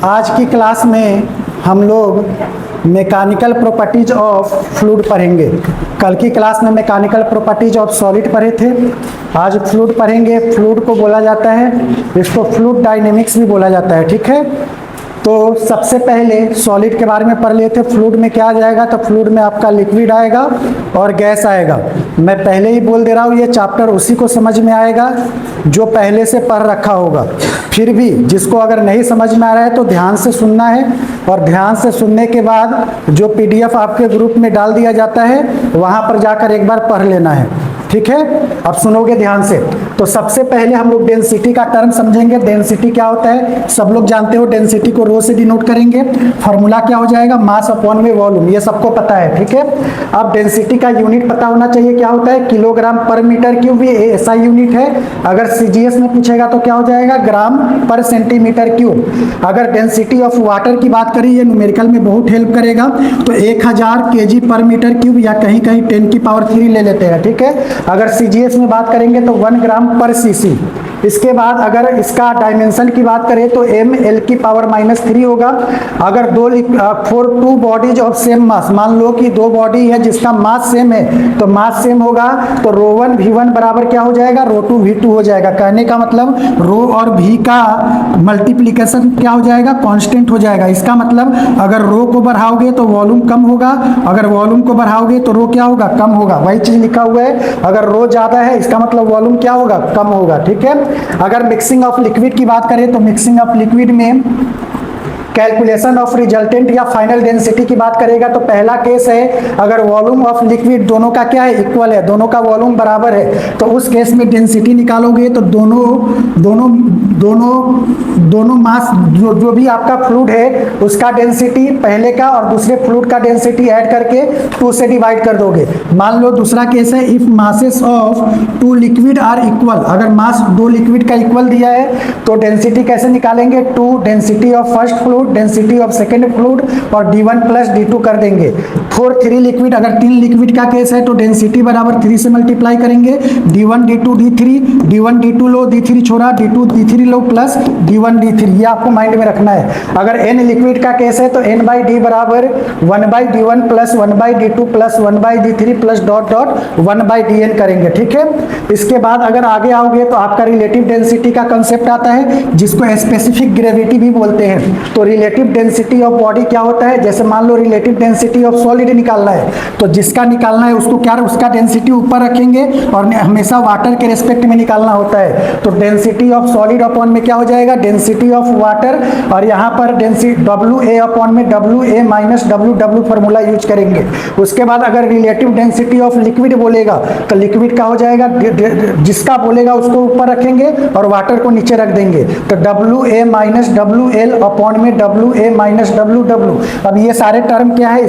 आज की क्लास में हम लोग मैकेनिकल प्रॉपर्टीज ऑफ फ्लूइड पढ़ेंगे। कल की क्लास में मैकेनिकल प्रॉपर्टीज ऑफ सॉलिड पढ़े थे, आज फ्लूइड पढ़ेंगे। फ्लूइड को बोला जाता है, इसको फ्लूइड डायनेमिक्स भी बोला जाता है, ठीक है। तो सबसे पहले सॉलिड के बारे में पढ़ लेते। फ्लूइड में क्या आ जाएगा, तो फ्लूइड में आपका लिक्विड आएगा और गैस आएगा। मैं पहले ही बोल दे रहा हूँ, ये चैप्टर उसी को समझ में आएगा जो पहले से पढ़ रखा होगा। फिर भी जिसको अगर नहीं समझ में आ रहा है तो ध्यान से सुनना है, और ध्यान से सुनने के बाद जो पीडीएफ आपके ग्रुप में डाल दिया जाता है वहाँ पर जाकर एक बार पढ़ लेना है, ठीक है। अब सुनोगे ध्यान से। तो सबसे पहले हम लोग डेंसिटी का टर्म समझेंगे। डेंसिटी क्या होता है, सब लोग जानते हो। डेंसिटी को रो से डिनोट करेंगे। फार्मूला क्या हो जाएगा, मास अपॉन में वॉल्यूम, ये सबको पता है, ठीक है। अब डेंसिटी का यूनिट पता होना चाहिए, क्या होता है, किलोग्राम पर मीटर क्यूब, ये ऐसा यूनिट है। अगर सीजीएस में पूछेगा तो क्या हो जाएगा, ग्राम पर सेंटीमीटर क्यूब। अगर डेंसिटी ऑफ वाटर की बात करें, ये न्यूमेरिकल में बहुत हेल्प करेगा, तो 1000 केजी पर मीटर क्यूब, या कहीं कहीं 10 की पावर 3 ले लेते हैं, ठीक है। अगर सीजीएस में बात करेंगे तो 1 ग्राम पर सीसी। इसके बाद अगर इसका डायमेंशन की बात करें तो ml की पावर -3 होगा। अगर for two bodies of same mass, मान लो कि दो बॉडी है जिसका मास सेम है, तो मास सेम होगा तो ρ1 v1 बराबर क्या हो जाएगा, ρ2 v2 हो जाएगा। कहने का मतलब रो और v का मल्टीप्लीकेशन क्या हो जाएगा, कांस्टेंट हो जाएगा। इसका मतलब अगर रो को बढ़ाओगे तो वॉल्यूम कम होगा, अगर वॉल्यूम को बढ़ाओगे तो रो क्या होगा, कम होगा। वही चीज लिखा हुआ है, अगर रो ज्यादा है इसका मतलब वॉल्यूम क्या होगा, कम होगा, ठीक है। अगर मिक्सिंग ऑफ लिक्विड की बात करें तो मिक्सिंग ऑफ लिक्विड में कैलकुलेशन ऑफ रिजल्टेंट या फाइनल डेंसिटी की बात करेगा तो पहला केस है, अगर वॉल्यूम ऑफ लिक्विड दोनों का क्या है, इक्वल है, दोनों का वॉल्यूम बराबर है, तो उस केस में डेंसिटी निकालोगे तो दोनों मास जो भी आपका फ्लूइड है उसका डेंसिटी पहले का और दूसरे फ्लूइड का डेंसिटी ऐड करके 2 से डिवाइड कर दोगे। मान लो दूसरा केस है, if masses of 2 liquid are equal, अगर मास 2 लिक्विड का इक्वल दिया है तो डेंसिटी कैसे निकालेंगे, 2 density of first fluid, density of second fluid और d1 प्लस d2 कर देंगे। फॉर 3 लिक्विड, अगर 3 लिक्विड का केस है तो डेंसिटी बराबर 3 से मल्टीप्लाई करेंगे, d1 d2 d3, d1 d2 लो, d3 छोड़ा, d2 d3 लो प्लस d1 d3, ये आपको माइंड में रखना है। अगर n लिक्विड का केस है तो n बाई डी बराबर 1 by d1 plus 1 by d2 plus 1 by d3 plus dot dot 1 by dn करेंगे, ठीक है। इसके बाद अगर आगे आओगे तो आपका रिलेटिव डेंसिटी का कंसेप्ट आता है, जिसको स्पेसिफिक ग्रेविटी भी बोलते हैं। तो रिलेटिव डेंसिटी ऑफ बॉडी क्या होता है, जैसे मान लो रिलेटिव डेंसिटी ऑफ सॉलिड निकालना है, तो जिसका निकालना है उसको क्या, उसका डेंसिटी ऊपर रखेंगे और हमेशा वाटर के रेस्पेक्ट में निकालना होता है। तो डेंसिटी ऑफ सॉलिड अपॉन में क्या हो जाएगा, डेंसिटी ऑफ वाटर, और यहाँ पर डेंसिटी WA अपॉन में WA minus WW formula use करेंगे। उसके बाद अगर रिलेटिव डेंसिटी ऑफ लिक्विड बोलेगा तो लिक्विड का हो जाएगा, जिसका बोलेगा उसको ऊपर रखेंगे और वाटर को नीचे रख देंगे, तो WA माइनस WL अपॉन में WA माइनस WW। अब ये सारे टर्म क्या है,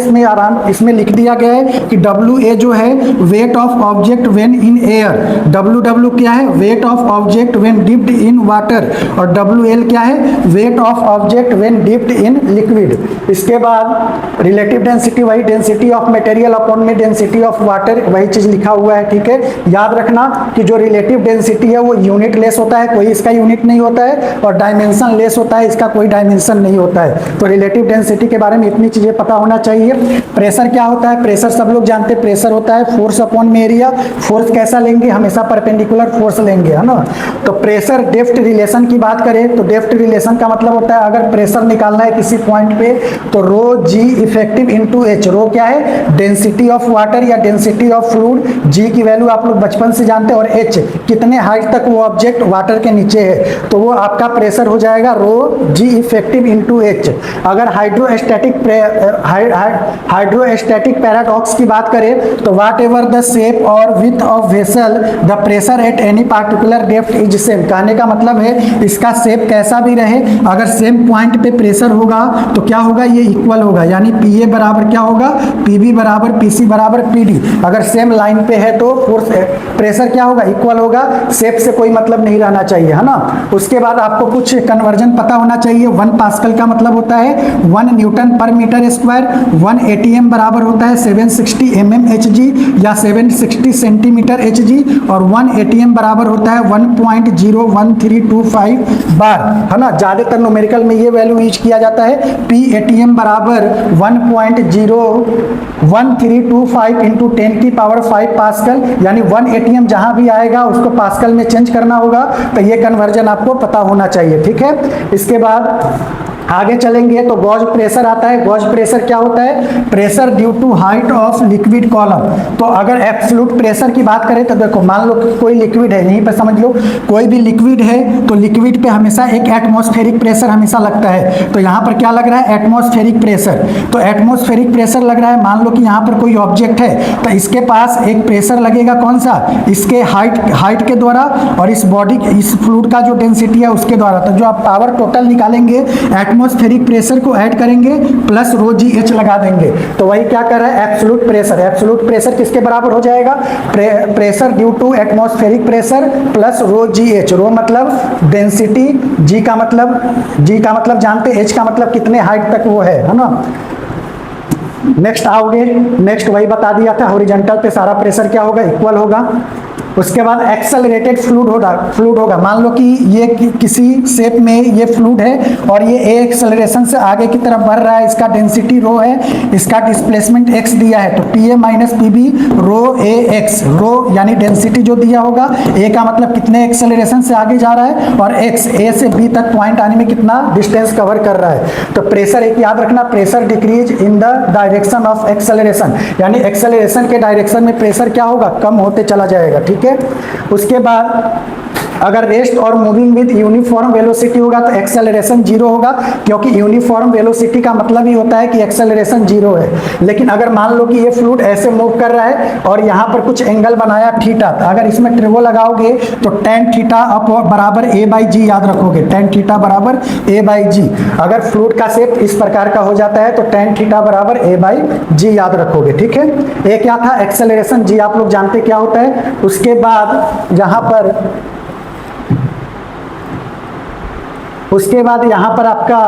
इसमें लिख दिया गया है कि WA जो है weight of object when in air, WW क्या है, weight of object when dipped in water, और WL क्या है, weight of object when dipped in liquid. इसके बाद रिलेटिव डेंसिटी वही डेंसिटी ऑफ मटेरियल अपॉन में डेंसिटी ऑफ वाटर, वही चीज लिखा हुआ है, ठीक है। याद रखना कि जो रिलेटिव डेंसिटी है वो यूनिट लेस होता है, कोई इसका यूनिट नहीं होता है, और डायमेंशन लेस होता है, इसका कोई डायमेंशन नहीं होता है। तो रिलेटिव डेंसिटी के बारे में इतनी चीजें पता होना चाहिए। प्रेशर क्या होता है, प्रेशर सब लोग जानते हैं, प्रेशर होता है फोर्स अपॉन में एरिया। फोर्स कैसा लेंगे, हमेशा परपेंडिकुलर फोर्स लेंगे, है ना। तो प्रेशर डेप्थ रिलेशन की बात करें तो डेप्थ रिलेशन का मतलब होता है, अगर प्रेशर निकालना है किसी पॉइंट पे तो रो जी इफेक्टिव इंटू एच। रो क्या है, डेंसिटी ऑफ वाटर या डेंसिटी ऑफ फ्लूइड, जी की वैल्यू आप लोग बचपन से जानते हैं, और एच कितने हाइट तक वो ऑब्जेक्ट वाटर के नीचे है, तो वो आपका प्रेशर हो जाएगा रो जी इफेक्टिव इंटू एच। अगर हाइड्रोस्टैटिक पैराडॉक्स की बात करें तो वाट एवर द शेप और width of vessel the pressure at any particular depth is same. कहने का मतलब है इसका शेप कैसा भी रहे, अगर सेम पॉइंट पे प्रेशर होगा तो क्या होगा, ये इक्वल होगा, यानी PA बराबर क्या होगा, PB बराबर PC बराबर PD। अगर सेम लाइन पे है तो फोर्स प्रेशर क्या होगा, इक्वल होगा, शेप से कोई मतलब नहीं रहना चाहिए, है ना। उसके बाद आपको कुछ कन्वर्जन पता होना चाहिए। 1 पास्कल का मतलब होता है 1 न्यूटन पर मीटर स्क्वायर, 1 एटीएम बराबर होता है 760 mmHg या 760 सेंटीमीटर Hg, और 1 एटीएम बराबर होता है 1.01325 बार, है ना। ज़्यादातर न्यूमेरिकल में ये वैल्यू यूज किया जाता है। P एटीएम बराबर 1.01325 इंटू 10 की पावर 5 पास्कल, यानी 1 एटीएम जहाँ भी आएगा उसको पास्कल में चेंज करना होगा। तो ये कन्वर्जन आपको पता होना चाहिए, ठीक है। इसके बाद आगे चलेंगे तो गॉज प्रेशर आता है। गॉज प्रेशर क्या होता है? Pressure due to height of liquid column. तो अगर एब्सोल्यूट प्रेशर की बात करें तो देखो, मान लो कोई लिक्विड है, यहीं पे समझ लो कोई भी लिक्विड है, तो लिक्विड पे हमेशा एक एटमॉस्फेरिक प्रेशर हमेशा लगता है। तो यहाँ पर क्या लग रहा है? Atmospheric pressure. तो एटमॉस्फेरिक प्रेशर लग रहा है, मान लो कि यहाँ पर कोई ऑब्जेक्ट है तो इसके पास एक प्रेशर लगेगा, कौन सा? इसके हाइट के द्वारा, और इस बॉडी इस फ्लूइड का जो डेंसिटी है उसके द्वारा। तो जो आप पावर टोटल निकालेंगे, एटमॉस्फेरिक प्रेशर को ऐड करेंगे प्लस रो जी एच लगा देंगे, तो वही क्या कर रहा है? Absolute pressure. एब्सोल्यूट प्रेशर किसके बराबर हो जाएगा? Pressure due to atmospheric pressure plus rho g h. Rho मतलब डेंसिटी, जी का मतलब जानते, एच का मतलब कितने हाइट तक वो है ना। नेक्स्ट आओगे, नेक्स्ट वही बता दिया था, हॉरिजॉन्टल पे सारा प्रेशर क्या होगा? इक्वल होगा। उसके बाद एक्सेलरेटेड फ्लूइड होगा। मान लो कि ये किसी शेप में ये फ्लूइड है और ये ए एक्सेलरेशन से आगे की तरफ बढ़ रहा है, इसका डेंसिटी रो है, इसका डिस्प्लेसमेंट एक्स दिया है, तो P A minus P B rho A x. Rho यानी डेंसिटी जो दिया होगा, ए का मतलब कितने एक्सेलरेशन से आगे जा रहा है, और एक्स ए से बी तक पॉइंट आने में कितना डिस्टेंस कवर कर रहा है। तो प्रेशर एक याद रखना, pressure decrease in the direction of acceleration, यानी एक्सेलरेशन के डायरेक्शन में प्रेशर क्या होगा? कम होते चला जाएगा, ठीक है। उसके बाद अगर रेस्ट और मूविंग विद यूनिफॉर्म वेलोसिटी होगा तो एक्सेलरेशन जीरो होगा, क्योंकि यूनिफॉर्म वेलोसिटी का मतलब ही होता है कि एक्सेलरेशन जीरो है। लेकिन अगर मान लो कि ये फ्लूइड ऐसे मूव कर रहा है और यहाँ पर कुछ एंगल बनाया थीटा, तो अगर इसमें ट्रिबो लगाओगे तो tan थीटा अप बराबर a बाई जी याद रखोगे, tan थीटा बराबर a बाई जी। अगर फ्लूइड का शेप इस प्रकार का हो जाता है तो tan थीटा बराबर a बाई जी याद रखोगे, ठीक है। ये क्या था? एक्सेलरेशन, जी आप लोग जानते क्या होता है। उसके बाद यहाँ पर आपका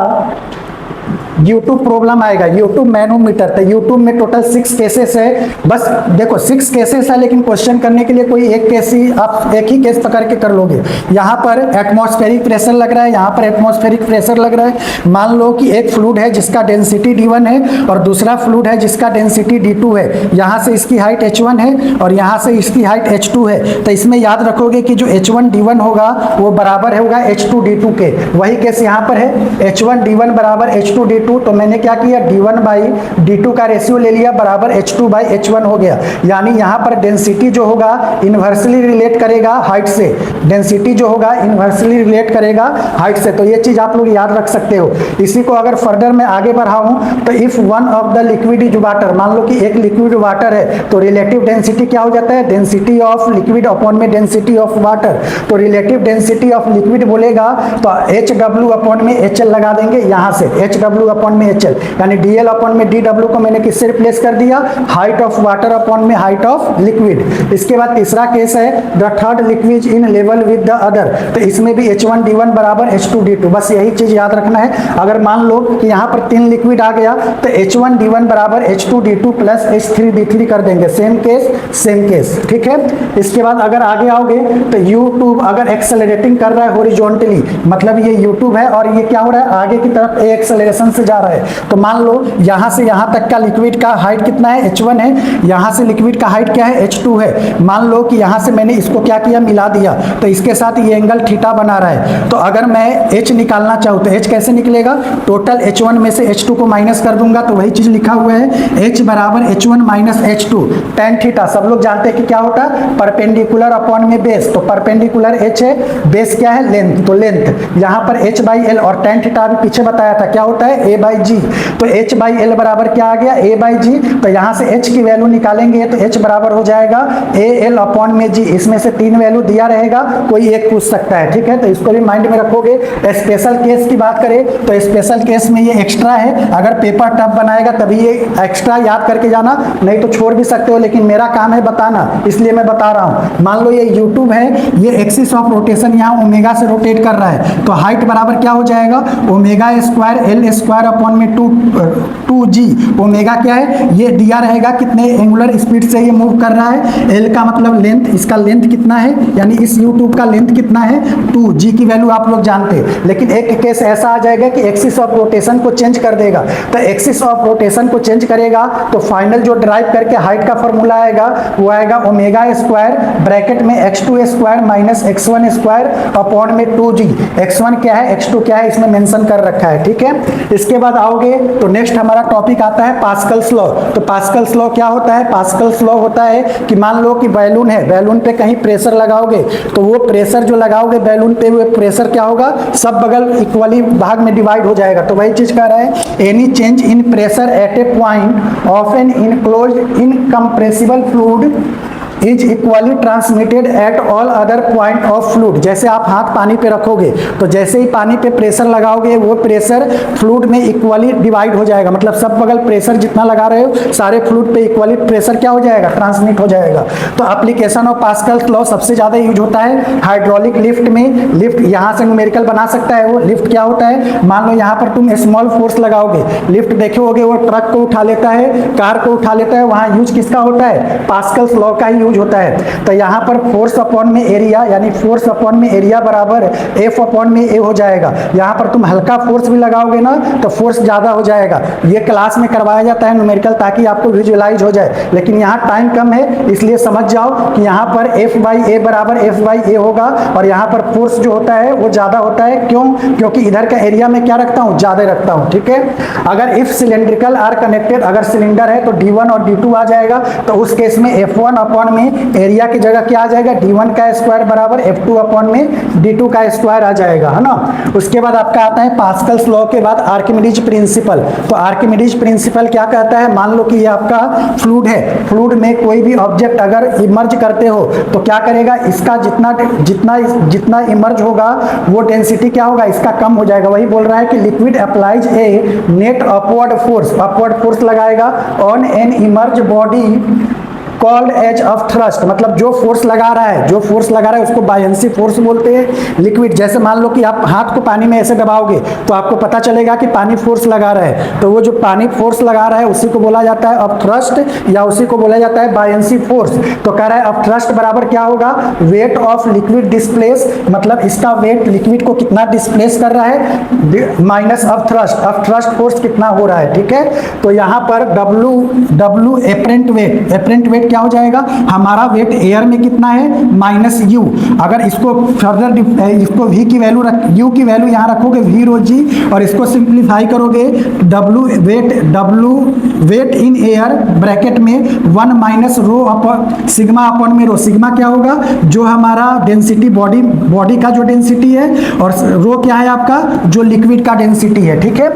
यूट्यूब प्रॉब्लम आएगा, यूट्यूब मैनोमीटर। तो यूट्यूब में टोटल 6 केसेस है, बस देखो 6 केसेस है, लेकिन क्वेश्चन करने के लिए कोई एक केस ही, आप एक ही केस पकड़ के कर लोगे। यहाँ पर एटमॉस्फेरिक प्रेशर लग रहा है, यहाँ पर एटमॉस्फेरिक प्रेशर लग रहा है। मान लो कि एक फ्लूइड है जिसका डेंसिटी D1 है और दूसरा फ्लूइड है जिसका डेंसिटी D2 है। यहाँ से इसकी हाइट H1 है और यहाँ से इसकी हाइट H2 है। तो इसमें याद रखोगे कि जो H1 D1 होगा वो बराबर होगा H2 D2 के। वही केस यहाँ पर है, H1 D1 बराबर H2 D2। तो मैंने क्या किया? D1 बाई D2 का रेशियो ले लिया, बराबर H2 बाई H1 हो गया। यानी यहाँ पर डेंसिटी जो होगा इन्वर्सली रिलेट करेगा हाइट से, डेंसिटी जो होगा इन्वर्सली रिलेट करेगा हाइट से। तो ये चीज आप लोग याद रख सकते हो। इसी को अगर फर्दर मैं आगे बढ़ाऊं तो if one of the liquid is water, मान लो कि एक लिक्विड वाटर है तो रिलेटिव डेंसिटी क्या हो जाता है? डेंसिटी ऑफ लिक्विड अपॉन में डेंसिटी ऑफ वाटर। तो रिलेटिव डेंसिटी ऑफ लिक्विड बोलेगा तो HW अपॉन में HL लगा देंगे, यहाँ से HW अपॉन में HL, यानी DL अपॉन में DW को मैंने किससे रिप्लेस कर दिया? हाइट ऑफ वाटर अपॉन में हाइट ऑफ लिक्विड। इसके बाद तीसरा केस है the third liquid in level with the other. तो इसमें भी H1 D1 बराबर H2 D2, बस यही चीज याद रखना है। अगर मान लो कि यहाँ पर 3 लिक्विड आ गया तो H1 D1 बराबर H2 D2 plus H3 D3 कर देंगे, सेम केस, ठीक है। इसके बाद अगर आगे आओगे तो U2 अगर एक्सेलरेटिंग कर रहा है हॉरिजॉन्टली, मतलब ये U2 है और ये क्या हो रहा है? आगे की तरफ A एक्सेलरेशन से जा रहा है। तो मान लो यहाँ से यहाँ तक का लिक्विड का हाइट कितना है? H1 है। यहाँ से लिक्विड का हाइट क्या है? H2 है। मान लो कि यहाँ से मैंने इसको क्या किया? मिला दिया, तो इसके साथ ये एंगल थीटा बना रहा है। तो अगर मैं H निकालना चाहूँ तो H कैसे निकलेगा? टोटल H1 में से H2 को माइनस कर दूंगा, तो वही चीज लिखा हुआ है H बराबर H1 minus H2 tan theta. सब लोग जानते हैं कि क्या होता है? परपेंडिकुलर अपॉन में बेस। तो परपेंडिकुलर H है, बेस क्या है? लेंथ। तो लेंथ यहाँ पर H बाई L, और tan थीटा अभी पीछे बताया था क्या होता है? ए बाई जी। तो एच बाई एल बराबर क्या आ गया, ए बाई जी। तो यहाँ से एच की वैल्यू निकालेंगे तो एच बराबर हो जाएगा ए एल अपॉन में जी। इसमें से 3 वैल्यू दिया रहेगा, कोई एक पूछ सकता है, ठीक है। तो इसको भी माइंड में रखोगे। स्पेशल केस की बात करें तो स्पेशल केस में ये एक्स्ट्रा है, अगर पेपर टफ बनाएगा तभी ये एक्स्ट्रा याद करके जाना, नहीं तो छोड़ भी सकते हो, लेकिन मेरा काम है बताना इसलिए मैं बता रहा हूँ। मान लो ये यूट्यूब है, ये एक्सिस ऑफ रोटेशन यहाँ ओमेगा से रोटेट कर रहा है, तो हाइट बराबर क्या हो जाएगा, omega square L square upon में 2 जी। ओमेगा क्या है, ये दिया रहेगा कितने एंगुलर स्पीड से ये मूव कर रहा है, एल का मतलब लेंथ, इसका लेंथ कितना है, यानी इस यूट्यूब का लेंथ कितना है 2 जी की वैल्यू आप लोग जानते हैं। लेकिन एक केस ऐसा आ जाएगा कि एक्सिस ऑफ रोटेशन को चेंज कर देगा, तो एक्सिस ऑफ रोटेशन को चेंज करेगा तो फाइनल जो ड्राइव करके हाइट का फॉर्मूला आएगा वो आएगा ओमेगा स्क्वायर ब्रैकेट में x2 square minus x1 square upon में 2g। x1 क्या है, x2 क्या है, इसमें मेंशन कर रखा है, ठीक है। इसके बाद आओगे तो नेक्स्ट हमारा टॉपिक आता है पास्कल्स लॉ। तो पास्कल्स लॉ क्या होता है, पास्कल्स लॉ होता है कि मान लो कि बैलून है, बैलून पे कहीं प्रेशर लगाओगे तो वो प्रेशर जो लगाओगे बैलून पे वो प्रेशर क्या होगा, सब बगल इक्वली भाग में डिवाइड हो जाएगा। तो वही चीज कह रहा है, any change in pressure at a point of an enclosed incompressible fluid is equally transmitted at all other point of fluid. जैसे आप हाथ पानी पे रखोगे तो जैसे ही पानी पे प्रेशर लगाओगे वो प्रेशर फ्लूइड में इक्वली डिवाइड हो जाएगा, मतलब सब बगल प्रेशर जितना लगा रहे हो सारे फ्लूइड पे इक्वली प्रेशर क्या हो जाएगा, ट्रांसमिट हो जाएगा। तो एप्लीकेशन ऑफ पास्कल्स लॉ सबसे ज्यादा यूज होता है हाइड्रोलिक लिफ्ट में। लिफ्ट यहाँ से न्यूमेरिकल बना सकता है वो। लिफ्ट क्या होता है, मान लो यहाँ पर तुम स्मॉल फोर्स लगाओगे, लिफ्ट देखोगे वो ट्रक को उठा लेता है, कार को उठा लेता है, वहाँ यूज किसका होता है, पास्कल्स लॉ का ही यूज होता है। तो यहाँ पर फोर्स अपॉन में एरिया, यानी फोर्स अपॉन में एरिया बराबर एफ अपॉन में ए हो जाएगा। यहाँ पर तुम हल्का फोर्स भी लगाओगे ना तो फोर्स ज्यादा हो जाएगा। ये क्लास में करवाया जाता है न्यूमेरिकल ताकि आपको विजुअलाइज हो जाए, लेकिन यहाँ टाइम कम है इसलिए समझ जाओ कि यहाँ पर एफ बाई ए बराबर एफ बाई ए होगा और यहाँ पर फोर्स जो होता है वो ज्यादा होता है। क्यों, क्योंकि इधर का एरिया में क्या रखता हूँ, ज्यादा रखता हूँ, ठीक है। अगर इफ सिलेंड्रिकल आर कनेक्टेड, अगर सिलेंडर है तो D1 और D2 आ जाएगा, तो उस केस में F1 अपॉन में एरिया की जगह क्या आ जाएगा, D1 का स्क्वायर बराबर F2 अपॉन में D2 का स्क्वायर आ जाएगा, है ना। उसके बाद आपका आता है पास्कल्स लॉ के बाद आर्किमिडीज प्रिंसिपल। तो आर्किमिडीज प्रिंसिपल क्या कहता है, मान लो कि ये आपका फ्लूइड है, फ्लूइड में कोई भी ऑब्जेक्ट अगर इमर्ज करते हो तो क्या करेगा, इसका जितना जितना जितना इमर्ज होगा वो डेंसिटी क्या होगा, इसका कम हो जाएगा। वही बोल रहा है कि liquid applies a net upward force लगाएगा on an immerse body called as of thrust. मतलब जो फोर्स लगा रहा है उसको बायंसी फोर्स बोलते हैं। लिक्विड, जैसे मान लो कि आप हाथ को पानी में ऐसे दबाओगे तो आपको पता चलेगा कि पानी फोर्स लगा रहा है, तो वो जो पानी फोर्स लगा रहा है उसी को बोला जाता है ऑफ थ्रस्ट या उसी को बोला जाता है बायंसी फोर्स। तो कह रहा है ऑफ थ्रस्ट बराबर क्या होगा, वेट ऑफ लिक्विड डिस्प्लेस, मतलब इसका वेट लिक्विड को कितना डिस्प्लेस कर रहा है, माइनस ऑफ थ्रस्ट फोर्स कितना हो रहा है, ठीक है। तो यहाँ पर W एपरेंट वेट क्या हो जाएगा, हमारा वेट एयर में कितना है, माइनस यू। अगर इसको फर्दर इसको v की वैल्यू u की वैल्यू यहाँ रखोगे v रो जी, और इसको सिंप्लीफाई करोगे W weight in air bracket में 1 minus rho upon sigma upon में रो। सिग्मा क्या होगा, जो हमारा डेंसिटी बॉडी का जो डेंसिटी है, और रो क्या है आपका, जो लिक्विड का डेंसिटी है, ठीक है।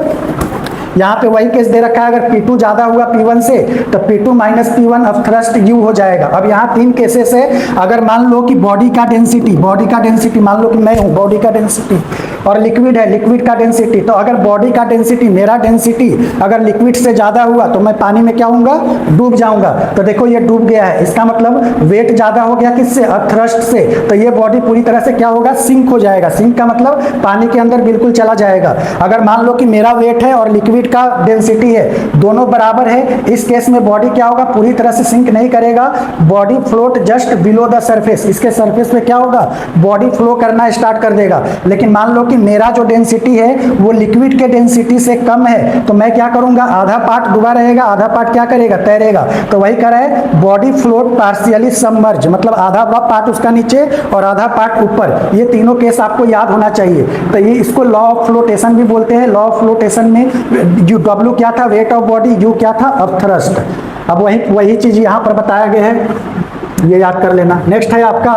यहाँ पे वही केस दे रखा है, अगर P2 ज्यादा हुआ P1 से तो P2 minus P1 of thrust U हो जाएगा। अब यहाँ 3 केसेस है, अगर मान लो कि बॉडी का डेंसिटी मान लो कि मैं हूँ, बॉडी का डेंसिटी और लिक्विड है, लिक्विड का डेंसिटी। तो अगर बॉडी का डेंसिटी, मेरा डेंसिटी अगर लिक्विड से ज्यादा हुआ तो मैं पानी में क्या होऊंगा, डूब जाऊंगा। तो देखो ये डूब गया है, इसका मतलब वेट ज्यादा हो गया किससे, थ्रस्ट से। तो ये बॉडी पूरी तरह से क्या होगा, सिंक हो जाएगा। सिंक का मतलब पानी के अंदर बिल्कुल चला जाएगा। अगर मान लो कि मेरा वेट है और लिक्विड का डेंसिटी है, दोनों बराबर है, इस केस में बॉडी क्या होगा, पूरी तरह से सिंक नहीं करेगा, body float just below the surface. इसके सरफेस पे क्या होगा, बॉडी फ्लो करना स्टार्ट कर देगा। लेकिन मान लो कि मेरा जो डेंसिटी है वो लिक्विड के डेंसिटी से कम है, तो मैं क्या करूंगा, आधा पार्ट डूबा रहेगा, आधा पार्ट क्या करेगा, तैरेगा। तो वही कह रहा है बॉडी फ्लोट पार्शियली सबमर्ज, मतलब आधा पार्ट उसका नीचे और आधा पार्ट ऊपर। ये तीनों केस आपको याद होना चाहिए। तो ये इसको लॉ ऑफ फ्लोटेशन भी बोलते हैं। लॉ ऑफ फ्लोटेशन में W क्या था, वेट ऑफ बॉडी, U क्या था, ऑफ थ्रस्ट। अब वही चीज यहाँ पर बताया गया है, ये याद कर लेना। नेक्स्ट है आपका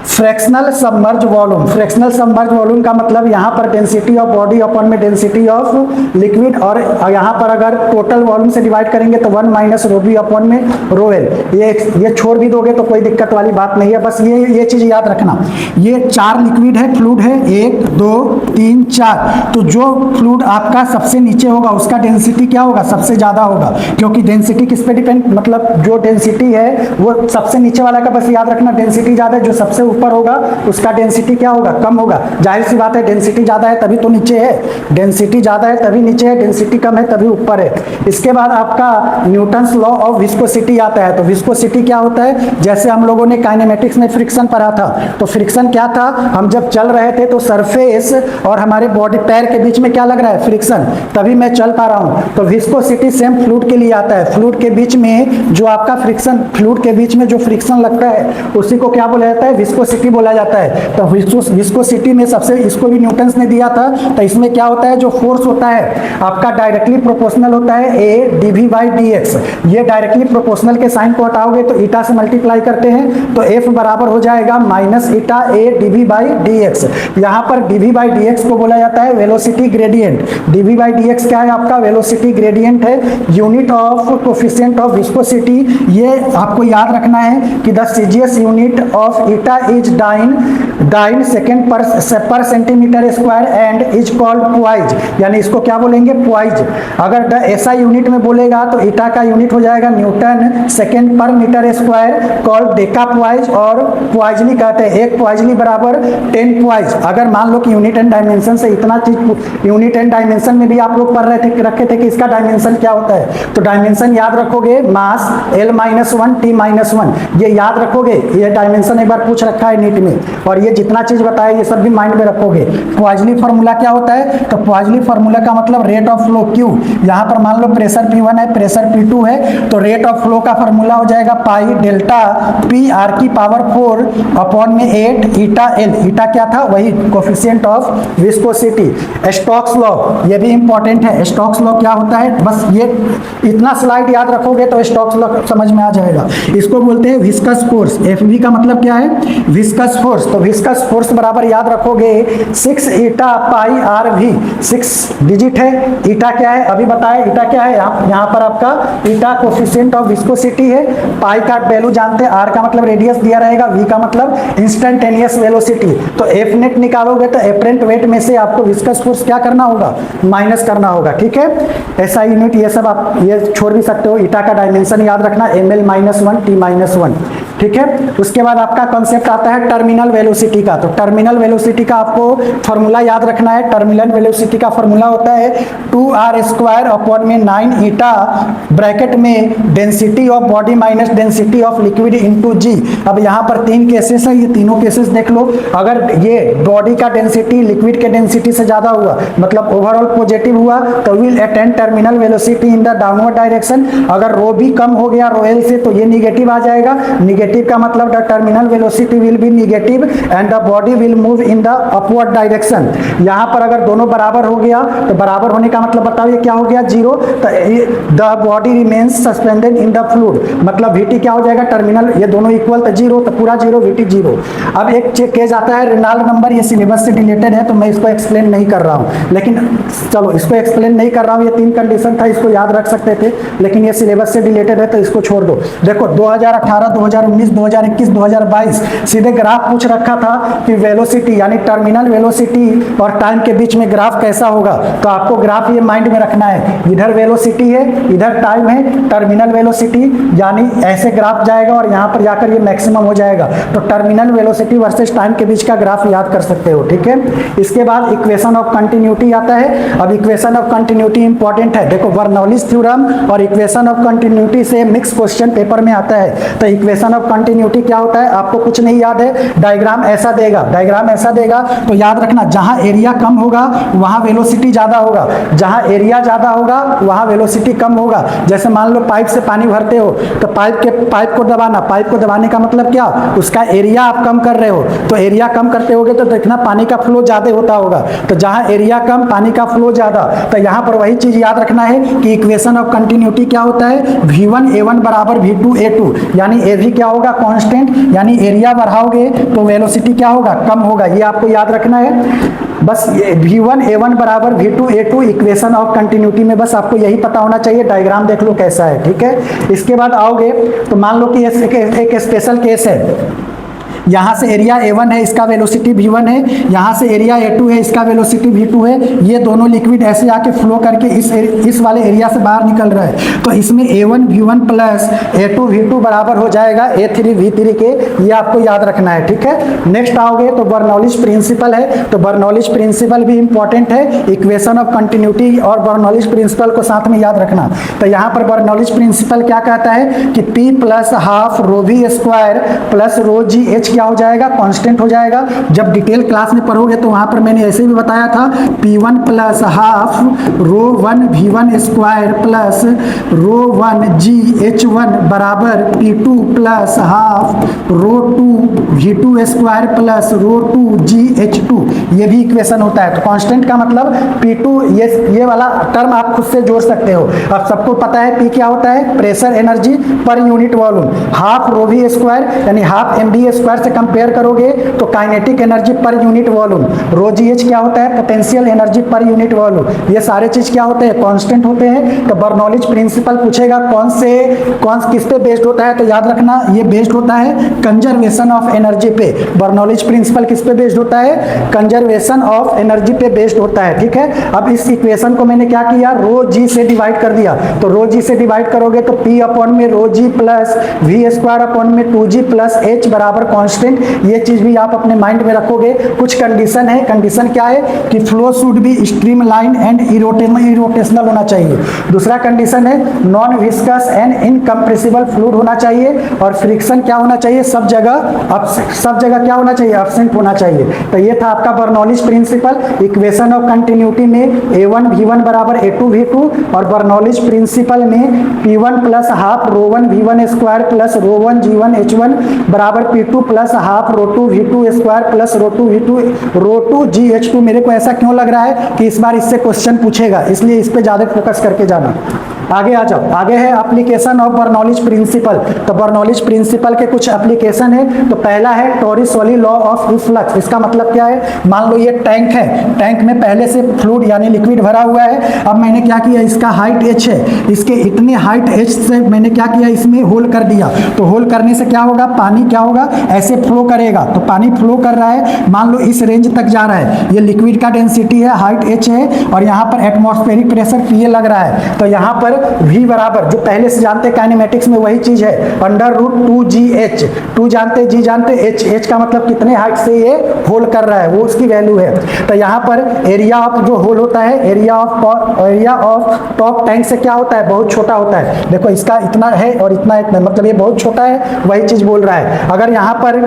fractional submerge volume, fractional submerge volume का मतलब यहाँ पर डेंसिटी ऑफ बॉडी अपॉन में डेंसिटी ऑफ लिक्विड, और यहाँ पर अगर टोटल वॉल्यूम से डिवाइड करेंगे तो 1 माइनस रो बी अपॉन में रो एल। ये छोड़ भी दोगे तो कोई दिक्कत वाली बात नहीं है, बस ये चीज याद रखना। ये 4 लिक्विड है, फ्लूइड है, 1 2 3 4। तो जो फ्लूइड आपका सबसे नीचे होगा उसका डेंसिटी क्या होगा, सबसे ज्यादा होगा, क्योंकि डेंसिटी किस पे डिपेंड, मतलब जो डेंसिटी है वो सबसे नीचे वाला का बस याद रखना डेंसिटी ज्यादा है, जो सबसे ऊपर होगा उसका डेंसिटी क्या होगा, कम होगा। जाहिर सी बात है, डेंसिटी ज्यादा है तभी तो नीचे है, डेंसिटी ज्यादा है तभी नीचे है, डेंसिटी कम है तभी ऊपर है। इसके बाद आपका न्यूटन्स लॉ ऑफ विस्कोसिटी आता है। तो विस्कोसिटी क्या होता है, जैसे हम लोगों ने काइनेमेटिक्स में फ्रिक्शन पढ़ा था, तो फ्रिक्शन क्या था, हम जब चल रहे थे तो सरफेस और हमारे बॉडी पैर के बीच में क्या लग रहा है, फ्रिक्शन, तभी मैं चल पा रहा हूं। तो विस्कोसिटी सेम फ्लूइड के लिए आता है। फ्लूइड के बीच में जो आपका फ्रिक्शन, फ्लूइड के बीच में जो फ्रिक्शन लगता है उसी को क्या बोला जाता है, विस्कोसिटी बोला जाता है। तो विस्कोसिटी में सबसे, इसको भी न्यूटन्स ने दिया था, तो इसमें क्या होता है, जो फोर्स होता है आपका डायरेक्टली प्रोपोर्शनल होता है ए डीवी बाई डी एक्स। ये डायरेक्टली प्रोपोर्शनल के साइन को हटाओगे तो ईटा से मल्टीप्लाई करते हैं, तो एफ बराबर हो जाएगा minus eta A d v by d x. यहाँ पर डीवी बाई डी एक्स को बोला जाता है velocity gradient. Dv by d x क्या है, आपका वेलोसिटी ग्रेडियंट है, unit of coefficient of viscosity. ये आपको याद रखना है कि the CGS unit of eta is dyne second per centimetre square and is called poise, यानी इसको क्या बोलेंगे, प्वाइज। अगर ऐसा यूनिट में बोलेगा तो ईटा का यूनिट हो जाएगा न्यूटन सेकेंड पर मीटर स्क्वायर, कॉल्ड डेका प्वाइज, और प्वाइजली कहते हैं, एक प्वाइजली बराबर 10 प्वाइज। अगर मान लो कि यूनिट एंड डायमेंशन से इतना चीज, यूनिट एंड डायमेंशन में भी आप लोग पढ़ रहे थे, रखे थे कि इसका डायमेंशन क्या होता है, तो डायमेंशन याद रखोगे, मास L-1 T-1, ये याद रखोगे। ये डायमेंशन एक बार पूछ रखा है नीट में, और ये जितना चीज बताया ये सब भी माइंड में रखोगे। प्वाइजली फार्मूला क्या होता है, तो प्वाइजली फार्मूला का मतलब रेट ऑफ फ्लो Q। यहाँ पर मान लो प्रेशर P1 है, प्रेशर P2 है, तो रेट ऑफ फ्लो का फार्मूला हो जाएगा पाई डेल्टा P R की पावर 4 अपॉन में 8 ईटा L। ईटा क्या था, वही coefficient of viscosity. Stokes law, ये भी इंपॉर्टेंट है। स्टोक्स लॉ क्या होता है, बस ये इतना स्लाइड याद रखोगे तो स्टोक्स लॉ समझ में आ जाएगा। इसको बोलते हैं विस्कस फोर्स। एफवी का मतलब क्या है, विस्कस फोर्स। तो विस्कस फोर्स बराबर याद रखोगे 6 ईटा पाई आर वी। 6 डिजिट है, ईटा क्या है अभी बताया, ईटा क्या है, यहाँ पर आपका ईटा कोफिशिएंट ऑफ विस्कोसिटी है, पाई का वैल्यू जानते हैं, आर का मतलब रेडियस दिया रहेगा, वी का मतलब इंस्टेंटेनियस वेलोसिटी। तो एफ नेट निकालोगे तो एपरेंट वेट में से आपको विस्कस फोर्स क्या करना होगा, माइनस करना होगा। ठीक है, ऐसा यूनिट ये सब आप ये छोड़ भी सकते हो। ईटा का डायमेंशन याद रखना ml-1 T-1। ठीक है, उसके बाद आपका कॉन्सेप्ट आता है टर्मिनल वेलोसिटी का। तो टर्मिनल वेलोसिटी का आपको फॉर्मूला याद रखना है। टर्मिनल वेलोसिटी का फॉर्मूला होता है 2r² अपॉन में 9 ईटा ब्रैकेट में density of body minus density of liquid into g. अब यहाँ पर 3 केसेस है, ये तीनों केसेस देख लो। अगर ये बॉडी का डेंसिटी लिक्विड के डेंसिटी से ज्यादा हुआ, मतलब ओवरऑल पॉजिटिव हुआ, तो will attain terminal velocity in the downward direction. अगर रो भी कम हो गया रो एल से तो ये निगेटिव आ जाएगा। निगेटिव का मतलब the terminal velocity will be negative and the body will move in the upward direction. यहाँ पर अगर दोनों बराबर हो गया तो बराबर होने का मतलब बताओ ये क्या हो गया, 0। तो the body remains suspended in the fluid, मतलब वीटी क्या हो जाएगा, टर्मिनल, ये दोनों इक्वल तो 0, तो पूरा 0, वीटी 0। अब एक चेक केस आता है रेनॉल्ड नंबर, ये सिलेबस से रिलेटेड है तो मैं इसको एक्सप्लेन नहीं कर रहा हूँ, लेकिन चलो इसको एक्सप्लेन नहीं कर रहा हूँ। ये 3 कंडीशन था, इसको याद रख सकते थे, लेकिन ये सिलेबस से रिलेटेड है तो इसको छोड़ दो। देखो 2018, 2019, 2021, 2022 सीधे ग्राफ पूछ रखा था कि वेलोसिटी यानी टर्मिनल वेलोसिटी और टाइम के बीच में ग्राफ कैसा होगा। तो आपको ग्राफ ये माइंड में रखना है, इधर वेलोसिटी है, इधर टाइम है, टर्मिनल वेलोसिटी यानी ऐसे ग्राफ जाएगा और यहाँ पर जाकर ये मैक्सिमम हो जाएगा। तो टर्मिनल वेलोसिटी वर्सेस टाइम के बीच का ग्राफ याद कर सकते हो। ठीक है, इसके बाद इक्वेशन ऑफ कंटिन्यूटी आता है। अब इक्वेशन ऑफ कंटिन्यूटी इंपॉर्टेंट है। देखो बर्नौलीज थ्योरम और इक्वेशन ऑफ कंटिन्यूटी से मिक्स क्वेश्चन पेपर में आता है। तो इक्वेशन ऑफ कंटिन्यूटी क्या होता है, आपको कुछ नहीं याद है, डायग्राम ऐसा देगा, डायग्राम ऐसा देगा तो याद रखना, जहां एरिया कम होगा वहां वेलोसिटी ज्यादा होगा, जहां एरिया ज्यादा होगा वहां वेलोसिटी कम होगा। जैसे मान लो पाइप से पानी भरते हो तो पाइप को दबाना, पाइप को दबाने का मतलब क्या, उसका एरिया आप कम कर रहे हो, तो एरिया कम करते होगे तो देखना पानी का फ्लो ज्यादा होता होगा। तो जहां एरिया कम पानी का फ्लो ज्यादा, तो यहाँ पर वही चीज याद रखना है कि इक्वेशन ऑफ कंटिन्यूटी क्या होता है, V1 A1 बराबर V2 A2, यानी A भी क्या होगा होगा कांस्टेंट, यानी एरिया बढ़ाओगे तो वेलोसिटी क्या होगा, कम होगा। ये आपको याद रखना है। बस V1 A1 बराबर V2 A2 equation of continuity में बस आपको यही पता होना चाहिए। डायग्राम देख लो कैसा है, ठीक है। इसके बाद आओगे तो मान लो कि एक स्पेशल केस है। यहाँ से एरिया A1 है, इसका वेलोसिटी V1 है, यहाँ से एरिया A2 है, इसका वेलोसिटी V2 है। ये दोनों लिक्विड ऐसे आके फ्लो करके इस वाले एरिया से बाहर निकल रहा है, तो इसमें A1 V1 plus A2 V2 बराबर हो जाएगा A3 V3 के। ये आपको याद रखना है, ठीक है। नेक्स्ट आओगे तो बर्नौलीज प्रिंसिपल है, तो बर्नौलीज प्रिंसिपल भी इंपॉर्टेंट है। इक्वेशन ऑफ कंटिन्यूटी और बर्नौलीज प्रिंसिपल को साथ में याद रखना। तो यहाँ पर बर्नौलीज प्रिंसिपल क्या कहता है कि P plus half rho V square plus rho g H क्या हो जाएगा, कांस्टेंट हो जाएगा। जब डिटेल क्लास में पढ़ोगे तो वहां पर मैंने ऐसे भी बताया था, P1 प्लस हाफ रो 1 V1 स्क्वायर प्लस रो 1 GH1 बराबर P2 प्लस हाफ रो 2 V2 स्क्वायर प्लस रो 2 GH2। ये भी इक्वेशन होता है। तो कांस्टेंट का मतलब P2, ये वाला टर्म आप खुद से जोड़ सकते हो। अब सबको पता है P क्या होता है, pressure energy per unit volume. Half rho V square यानी हाफ mv स्क्वायर से कंपेयर करोगे तो kinetic energy per unit volume. Rho GH क्या होता है, potential energy per unit volume. ये सारे चीज क्या होते हैं, कांस्टेंट होते हैं। तो बर्नौलीज प्रिंसिपल पूछेगा कौन किस पे बेस्ड होता है, तो याद रखना ये बेस्ड होता है कंजर्वेशन ऑफ एनर्जी पे। बर्नौलीज प्रिंसिपल किस पे बेस्ड होता है, कंजर्वेशन ऑफ एनर्जी पे बेस्ड होता है, ठीक है। अब इस इक्वेशन को मैंने क्या किया, रो जी से डिवाइड कर दिया। तो रो जी से डिवाइड करोगे तो P अपॉन में रो जी प्लस V स्क्वायर अपॉन में 2G प्लस H बराबर कांस्टेंट। ये चीज भी आप अपने माइंड में रखोगे। कुछ कंडीशन है, कंडीशन क्या है कि flow should be streamline and irrotational होना चाहिए। दूसरा कंडीशन है non viscous and incompressible fluid होना चाहिए। और फ्रिक्शन क्या होना चाहिए, सब जगह क्या होना चाहिए, एब्सेंट होना चाहिए। तो ये था आपका Bernoulli's principle. Equation of continuity में A1 V1 बराबर A2 V2 और बर्नौलीज प्रिंसिपल में P1 प्लस हाफ रो 1 V1 स्क्वायर प्लस रो 1 G1 H1 बराबर P2 प्लस हाफ रो 2 V2 स्क्वायर प्लस रो 2 GH2। मेरे को ऐसा क्यों लग रहा है कि इस बार इससे क्वेश्चन पूछेगा, इसलिए इस पे ज्यादा फोकस करके जाना। आगे आ जाओ। आगे है एप्लीकेशन ऑफ बर्नौलीज प्रिंसिपल। तो बर्नौलीज प्रिंसिपल के कुछ एप्लीकेशन है। तो पहला है टोरिसोली लॉ ऑफ इफ्लक्स। इसका मतलब क्या है, मान लो ये टैंक है, टैंक में पहले से फ्लूइड यानी लिक्विड भरा हुआ है। अब मैंने क्या किया, इसका हाइट h है, इसके इतने हाइट h से मैंने क्या किया, इसमें होल कर दिया। तो होल करने से क्या होगा, पानी क्या होगा, ऐसे फ्लो करेगा। तो पानी फ्लो कर रहा है, मान लो इस रेंज तक जा रहा है। ये लिक्विड का डेंसिटी है, हाइट h है, और यहाँ पर एटमॉस्फेरिक प्रेशर PA लग रहा है। तो यहाँ पर V बराबर, जो पहले से जानते काइनेमेटिक्स में वही चीज है, अंडर रूट 2GH। 2 जानते, G जानते, H का मतलब कितने हाइट से ये होल कर रहा है वो उसकी वैल्यू है। तो यहाँ पर एरिया ऑफ जो होल होता है, एरिया ऑफ टॉप टैंक से क्या होता है, बहुत छोटा होता है। देखो इसका इतना है और इतना मतलब ये बहुत छोटा है, वही चीज बोल रहा है। अगर यहाँ पर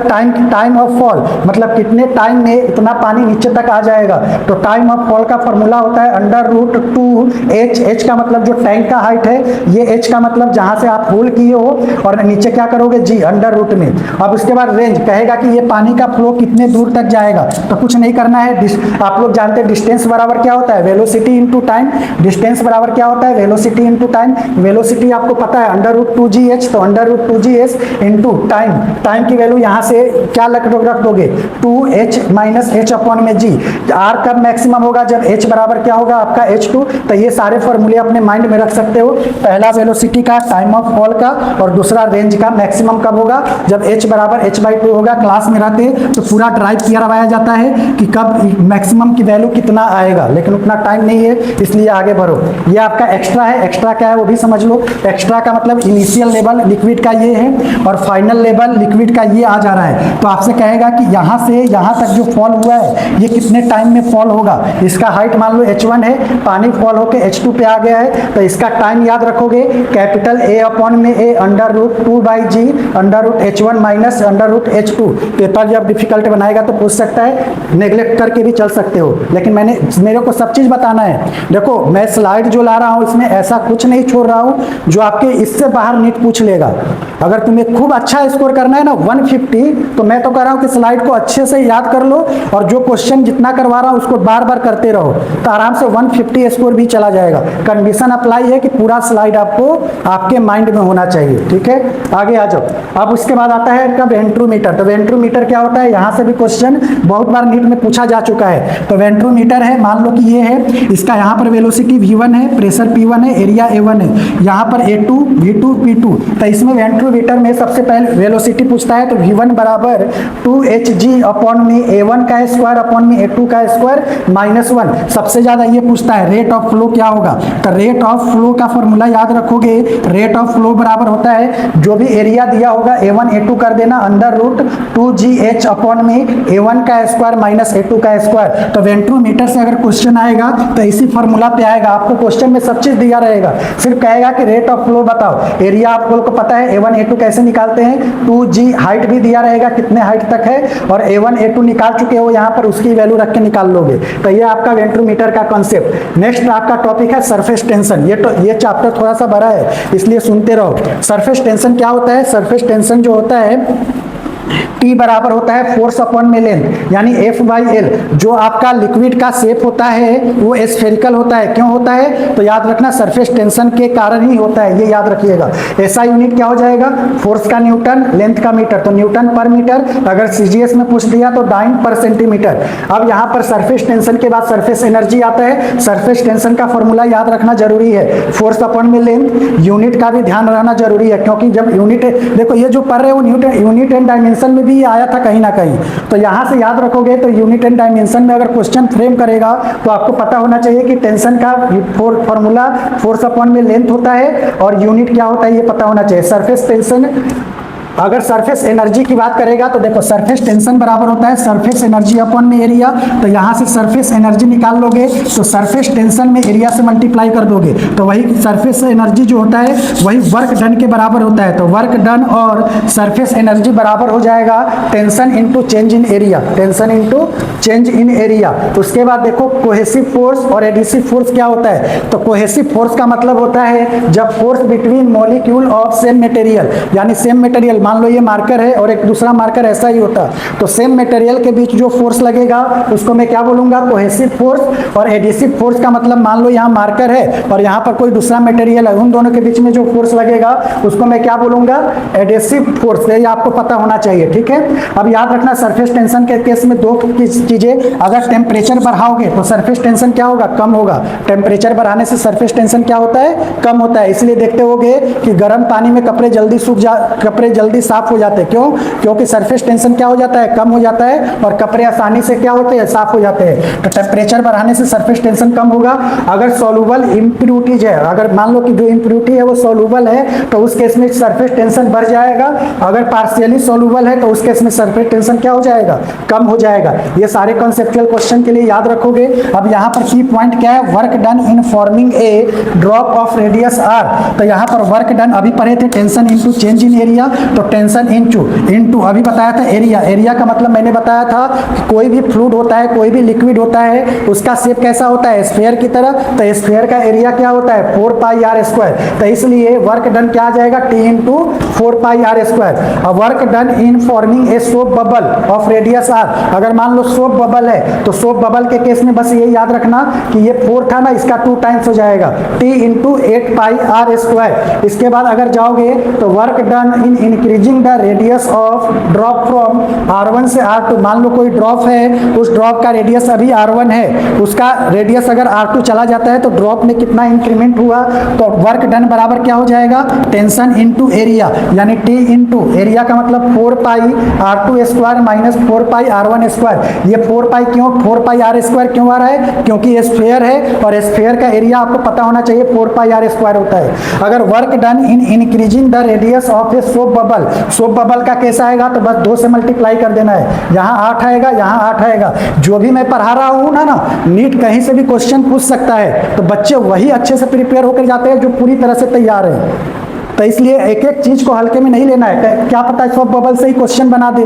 टाइम ऑफ फॉल मतलब कितने टाइम में इतना पानी नीचे तक आ जाएगा, तो टाइम ऑफ फॉल का फॉर्मूला होता है अंडर रूट 2H। H का मतलब जो टैंक का हाइट है, ये H का मतलब जहां से आप होल किए हो, और नीचे क्या करोगे, G अंडर रूट में। अब उसके बाद रेंज कहेगा कि ये पानी का फ्लो कितने दूर तक जाएगा। तो कुछ नहीं करना है, आप लोग जानते हैं डिस्टेंस बराबर क्या होता है, वेलोसिटी इनटू टाइम। डिस्टेंस बराबर क्या होता है, वेलोसिटी इनटू टाइम। वेलोसिटी आपको पता है अंडर रूट 2GH, तो under root 2GH into time. Time की वैल्यू यहां से क्या रख दोगे, 2H माइनस H अपॉन में G। R कब मैक्सिमम होगा, जब H बराबर क्या होगा आपका H2। तो ये सारे फॉर्मूले अपने माइंड में रख सकते हो। पहला वेलोसिटी का, टाइम ऑफ फॉल का, और दूसरा रेंज का। मैक्सिमम कब होगा, जब H बराबर H/2 होगा। क्लास में रहते तो पूरा ड्राइव करवाया जाता है कि कब मैक्सिमम की वैल्यू कितना आएगा, लेकिन उतना टाइम नहीं है, इसलिए आगे बढ़ो। ये आपका एक्स्ट्रा है। एक्स्ट्रा क्या है वो भी समझ लो। एक्स्ट्रा का मतलब इनिशियल लेवल लिक्विड का ये है, और फाइनल लेवल लिक्विड का ये आ जा रहा है। तो आपसे कहेगा कि यहाँ से यहाँ तक जो फॉल हुआ है, ये कितने टाइम में फॉल होगा। इसका हाइट मान लो H1 है, पानी फॉल होकर H2 पे आ गया है, तो इसका टाइम याद रखोगे, कैपिटल A अपॉन में A under root 2/G under root H1 minus under root H2। Paper जब डिफिकल्ट बनाएगा तो पूछ सकता है, नेग्लेक्ट करके भी चल सकते हो, लेकिन मेरे को सब चीज बताना है। देखो मैं स्लाइड जो ला रहा हूँ इसमें ऐसा कुछ नहीं छोड़ रहा हूँ जो आपके इससे बाहर नीट पूछ लेगा। अगर तुम्हें खूब अच्छा स्कोर करना है ना 150, तो मैं तो कह रहा हूँ कि स्लाइड को अच्छे से याद कर लो, और जो क्वेश्चन जितना करवा रहा हूँ उसको बार बार करते रहो, तो आराम से 150 स्कोर भी चला जाएगा। कंडीशन अप्लाई है कि पूरा स्लाइड आपको आपके माइंड में होना चाहिए, ठीक है। आगे आ जाओ। अब उसके बाद आता है इनका वेंट्रोमीटर। तो वेंट्रोमीटर क्या होता है, यहाँ से भी क्वेश्चन बहुत बार नीट में पूछा जा चुका है। तो वेंट्रोमीटर है, मान लो कि ये है, इसका यहाँ पर वेलोसिटी v1 है, प्रेशर p1 है, एरिया a1 है, यहाँ पर a2 v2 p2। तो इसमें वेंट्रोमीटर में सबसे पहले वेलोसिटी पूछता है, तो v1 बराबर 2hg अपॉन में a1 का स्क्वायर अपॉन में a2 का स्क्वायर -1। सबसे ज्यादा ये पूछता है रेट ऑफ फ्लो क्या होगा। तो रेट ऑफ फ्लो का फॉर्मूला याद रखोगे, रेट ऑफ फ्लो बराबर होता है जो भी एरिया दिया होगा a1 a2 कर देना अंडर रूट 2gh अपॉन में a1 का स्क्वायर माइनस a2 का स्क्वायर। तो वेंट्रोमीटर से अगर क्वेश्चन आएगा तो इसी फॉर्मूला पे आएगा। आपको क्वेश्चन में सब चीज दिया रहेगा, सिर्फ कहेगा कि रेट ऑफ फ्लो बताओ। एरिया आप लोग को पता है a1 a2 कैसे निकालते हैं, 2g हाइट भी दिया रहेगा कितने हाइट तक है, और a1 a2 निकाल चुके हो यहाँ पर, उसकी वैल्यू रख के निकाल लोगे। तो ये आपका वेंट्रोमीटर का कॉन्सेप्ट। नेक्स्ट आपका टॉपिक है सरफेस टेंशन। ये चैप्टर थोड़ा सा बड़ा है इसलिए सुनते रहो। सरफेस टेंशन क्या होता है, सरफेस टेंशन जो होता है T बराबर होता है फोर्स अपॉन में लेंथ, यानी F/L। जो आपका लिक्विड का शेप होता है वो स्फेरिकल होता है। क्यों होता है, तो याद रखना सरफेस टेंशन के कारण ही होता है, ये याद रखिएगा। ऐसा यूनिट क्या हो जाएगा, फोर्स का न्यूटन, लेंथ का मीटर, तो न्यूटन पर मीटर। अगर CGS में पूछ दिया तो डाइन पर सेंटीमीटर। अब यहाँ पर सरफेस टेंशन के बाद सरफेस एनर्जी आता है। सरफेस टेंशन का फॉर्मूला याद रखना जरूरी है, फोर्स अपॉन में लेंथ। यूनिट का भी ध्यान रहना जरूरी है, क्योंकि जब यूनिट, देखो ये जो पढ़ रहे हो यूनिट एंड डायमेंशन में भी आया था कहीं ना कहीं, तो यहां से याद रखोगे। तो यूनिट एंड डायमेंशन में अगर क्वेश्चन फ्रेम करेगा तो आपको पता होना चाहिए कि टेंशन का फॉर्मूला फोर्स अपॉन में लेंथ होता है और यूनिट क्या होता है ये पता होना चाहिए। सरफेस टेंशन, अगर सरफेस एनर्जी की बात करेगा तो देखो सरफेस टेंशन बराबर होता है सरफेस एनर्जी अपॉन में एरिया। तो यहाँ से सरफेस एनर्जी निकाल लोगे तो सरफेस टेंशन में एरिया से मल्टीप्लाई कर दोगे, तो वही सरफेस एनर्जी जो होता है वही वर्क डन के बराबर होता है। तो वर्क डन और सरफेस एनर्जी बराबर हो जाएगा tension into change in area, tension into change in area. उसके बाद देखो कोहेसिव फोर्स और एडिसिव फोर्स क्या होता है। तो कोहेसिव फोर्स का मतलब होता है जब force between molecule of same material, यानी सेम मटेरियल, मान लो ये मार्कर है और एक दूसरा मार्कर ऐसा ही होता, तो सेम मटेरियल के बीच जो फोर्स लगेगा उसको मैं क्या बोलूंगा, कोहेसिव फोर्स। और एडिसिव फोर्स का मतलब मान लो यहाँ मार्कर है और यहाँ पर कोई दूसरा मटेरियल है, उन दोनों के बीच में जो फोर्स लगेगा उसको मैं क्या बोलूंगा, एडिसिव फोर्स। ये आपको पता होना चाहिए, ठीक है। अब याद रखना सरफेस टेंशन के केस में दो चीजें, अगर टेम्परेचर बढ़ाओगे तो सरफेस टेंशन क्या होगा, कम होगा। टेम्परेचर बढ़ाने से सरफेस टेंशन क्या होता है, कम होता है। इसलिए देखते होगे कि गर्म पानी में कपड़े जल्दी साफ हो जाते हैं। क्यों, क्योंकि सरफेस टेंशन क्या हो जाता है, कम हो जाता है और कपड़े आसानी से क्या होते हैं, साफ हो जाते हैं। तो टेम्परेचर बढ़ाने से सरफेस टेंशन कम होगा। अगर सॉल्युबल इंप्योरिटीज है, अगर मान लो कि जो इंप्योरिटी है वो सॉल्युबल है तो उस केस में सरफेस टेंशन बढ़ जाएगा। अगर पार्शियली सॉल्युबल है तो उस केस में सरफेस टेंशन क्या हो जाएगा, कम हो जाएगा। ये सारे कॉन्सेप्चुअल क्वेश्चन के लिए याद रखोगे। अब यहाँ पर की पॉइंट क्या है, work done in forming a drop of radius R. तो यहाँ पर वर्क डन अभी पढ़े थे, tension into change in area, तो टेंशन इनटू अभी बताया था एरिया। एरिया का मतलब मैंने बताया था कि कोई भी फ्लूइड होता है, कोई भी लिक्विड होता है, उसका शेप कैसा होता है, स्फीयर की तरह। तो स्फीयर का एरिया क्या होता है, 4πr²। तो इसलिए वर्क डन क्या आ जाएगा, T इंटू 4πr²। अब work done in forming a soap bubble of radius R. अगर मान लो सोप बबल है तो सोप बबल के केस में बस ये याद रखना कि ये 4 था ना, इसका 2 टाइम्स हो जाएगा, T इंटू 8πr²। इसके बाद अगर जाओगे तो work done in increasing the radius of drop from R1 से R2। मान लो कोई ड्रॉप है, उस ड्रॉप का रेडियस अभी R1 है, उसका रेडियस अगर R2 चला जाता है तो ड्रॉप में कितना इंक्रीमेंट हुआ। तो वर्क डन बराबर क्या हो जाएगा, टेंशन इनटू एरिया, यानी T इंटू एरिया का मतलब 4πr² माइनस 4πr1²। ये 4π क्यों, 4πr² क्यों आ रहा है, क्योंकि ये स्फीयर है और स्फीयर का एरिया आपको पता होना चाहिए 4πr² होता है। अगर work done in increasing the radius of A soap bubble, soap bubble का कैसा आएगा, तो बस 2 से मल्टीप्लाई कर देना है। यहाँ 8 आएगा, यहाँ 8 आएगा। जो भी मैं पढ़ा रहा हूँ ना नीट कहीं से भी क्वेश्चन पूछ सकता है, तो बच्चे वही अच्छे से प्रिपेयर होकर जाते हैं जो पूरी तरह से तैयार है। तो इसलिए एक एक चीज को हल्के में नहीं लेना है। क्या पता सोप बबल से ही क्वेश्चन बना दे,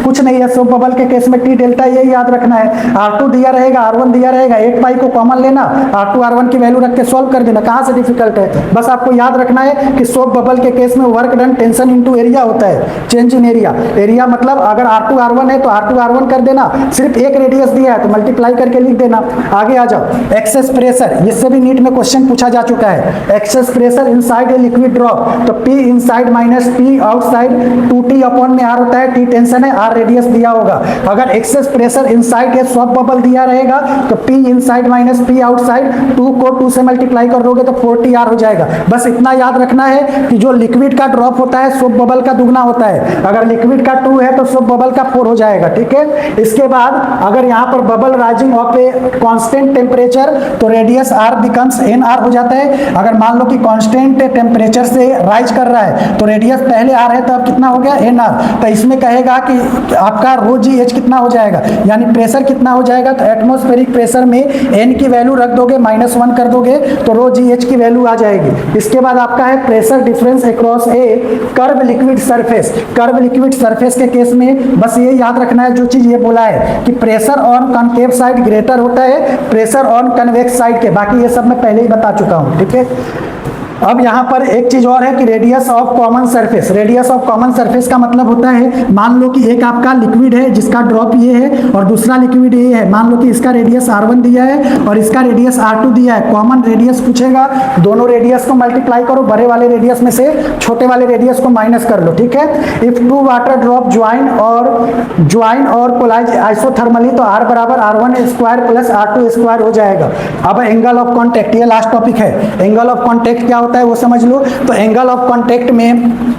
कुछ नहीं है। सोप बबल के केस में टी डेल्टा यही याद रखना है। R2 दिया रहेगा, R1 दिया रहेगा, 8 पाई को कॉमन लेना, R2 R1 की वैल्यू रख के सॉल्व कर देना। कहाँ से डिफिकल्ट है, बस आपको याद रखना है कि सोप बबल के केस में work done tension into area होता है, चेंज इन एरिया। एरिया मतलब अगर R2 R1 है तो R2 R1 कर देना, सिर्फ एक रेडियस दिया है तो मल्टीप्लाई करके लिख देना। आगे आ जाओ, एक्सेस प्रेशर, इससे भी नीट में क्वेश्चन पूछा जा चुका है। Excess pressure inside a liquid drop, तो P inside minus P outside 2T upon में R होता है, T टेंशन है, R रेडियस दिया होगा। अगर excess pressure inside a soap bubble दिया रहेगा तो P inside minus P outside, 2 को 2 से मल्टीप्लाई कर दोगे तो 40R हो जाएगा। बस इतना याद रखना है कि जो लिक्विड का ड्रॉप होता है सोप बबल का दुगना होता है। अगर लिक्विड का 2 है तो सोप बबल का 4 हो जाएगा, ठीक है। इसके बाद अगर यहाँ पर bubble rising of a constant temperature तो रेडियस R बिकम्स NR हो जाता है। अगर मान लो कि कांस्टेंट टेम्परेचर से राइज कर रहा है तो रेडियस पहले R है तो अब कितना हो गया NR। तो इसमें कहेगा कि आपका रो जी एच कितना हो जाएगा, यानी प्रेशर कितना हो जाएगा। तो एटमॉस्फेरिक प्रेशर में N की वैल्यू रख दोगे, -1 कर दोगे तो रो जी एच की वैल्यू आ जाएगी। इसके बाद आपका है pressure difference across a curve liquid surface. Curve liquid surface के केस में बस ये याद रखना है जो चीज ये बोला है कि pressure on concave side greater होता है प्रेशर ऑन कन्वेक्स साइड के। बाकी ये सब मैं पहले ही बता चुका हूँ, ठीक है। अब यहाँ पर एक चीज और है कि radius of common surface. Radius of common surface का मतलब होता है, मान लो कि एक आपका लिक्विड है जिसका ड्रॉप ये है और दूसरा लिक्विड ये है। मान लो कि इसका रेडियस R1 दिया है और इसका रेडियस R2 दिया है। कॉमन रेडियस पूछेगा, दोनों रेडियस को मल्टीप्लाई करो, बड़े वाले रेडियस में से छोटे वाले रेडियस को माइनस कर लो, ठीक है। इफ 2 वाटर ड्रॉप ज्वाइन और कोलाइज आइसोथर्मली तो R बराबर R1 square plus R2 square हो जाएगा। अब एंगल ऑफ कॉन्टेक्ट, ये लास्ट टॉपिक है। एंगल ऑफ कॉन्टेक्ट क्या होता है वो समझ लो। तो एंगल ऑफ कांटेक्ट में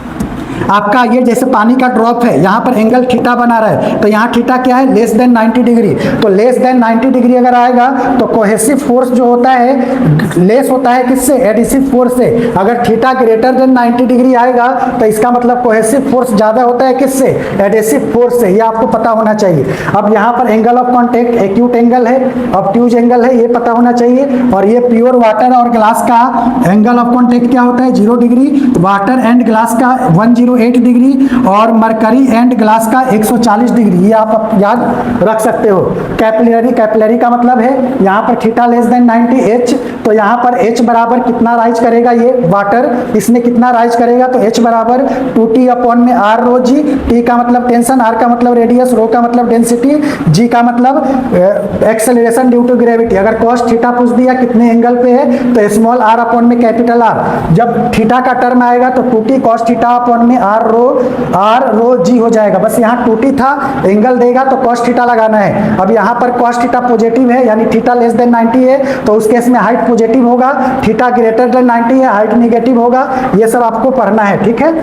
आपका ये जैसे पानी का ड्रॉप है, यहाँ पर एंगल थीटा बना रहा है तो यहाँ थीटा क्या है, लेस देन 90 डिग्री। तो लेस देन 90 डिग्री अगर आएगा तो कोहेसिव फोर्स जो होता है लेस होता है किससे, एडिसिव फोर्स से। अगर थीटा ग्रेटर देन 90 डिग्री आएगा तो इसका मतलब कोहेसिव फोर्स ज्यादा होता है किससे, एडिसिव फोर्स से। ये आपको पता होना चाहिए। अब यहाँ पर angle of contact acute angle है, ऑब्ट्यूज एंगल है, ये पता होना चाहिए। और ये प्योर वाटर और ग्लास का एंगल ऑफ कॉन्टेक्ट क्या होता है, 0 डिग्री। वाटर एंड ग्लास का 108 डिग्री और मरकरी एंड ग्लास का 140 डिग्री। ये आप याद रख सकते हो। कैपिलरी, कैपिलरी का मतलब है यहाँ पर थीटा लेस देन 90 H, तो यहाँ पर H बराबर कितना राइज करेगा, ये वाटर इसमें कितना राइज करेगा तो H बराबर 2T अपॉन में R रो जी। T का मतलब टेंशन, R का मतलब रेडियस, रो का मतलब डेंसिटी, G का मतलब एक्सेलरेशन ड्यू टू ग्रेविटी। अगर cos थीटा पूछ दिया कितने एंगल पे है तो स्मॉल r अपॉन में कैपिटल R। जब थीटा का टर्म आएगा तो 2T cos थीटा अपॉन में R रो G हो जाएगा। बस यहाँ 2T था, एंगल देगा तो cos थीटा लगाना है। अब यहाँ पर cos थीटा पॉजिटिव है यानी थीटा लेस देन 90 है तो उस केस में हाइट पॉजिटिव होगा, थीटा ग्रेटर देन 90 है हाइट नेगेटिव होगा। ये सब आपको पढ़ना है, ठीक है।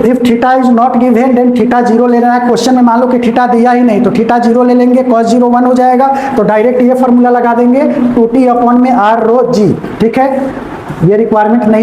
If theta is not given then theta 0 ले लेना है। क्वेश्चन में मान लो कि थीटा दिया ही नहीं तो थीटा 0 ले लेंगे, cos 0 1 हो जाएगा। तो डायरेक्ट ये फॉर्मूला लगा देंगे 2T अपॉन में R रो G, ठीक है। ये रिक्वायरमेंट नहीं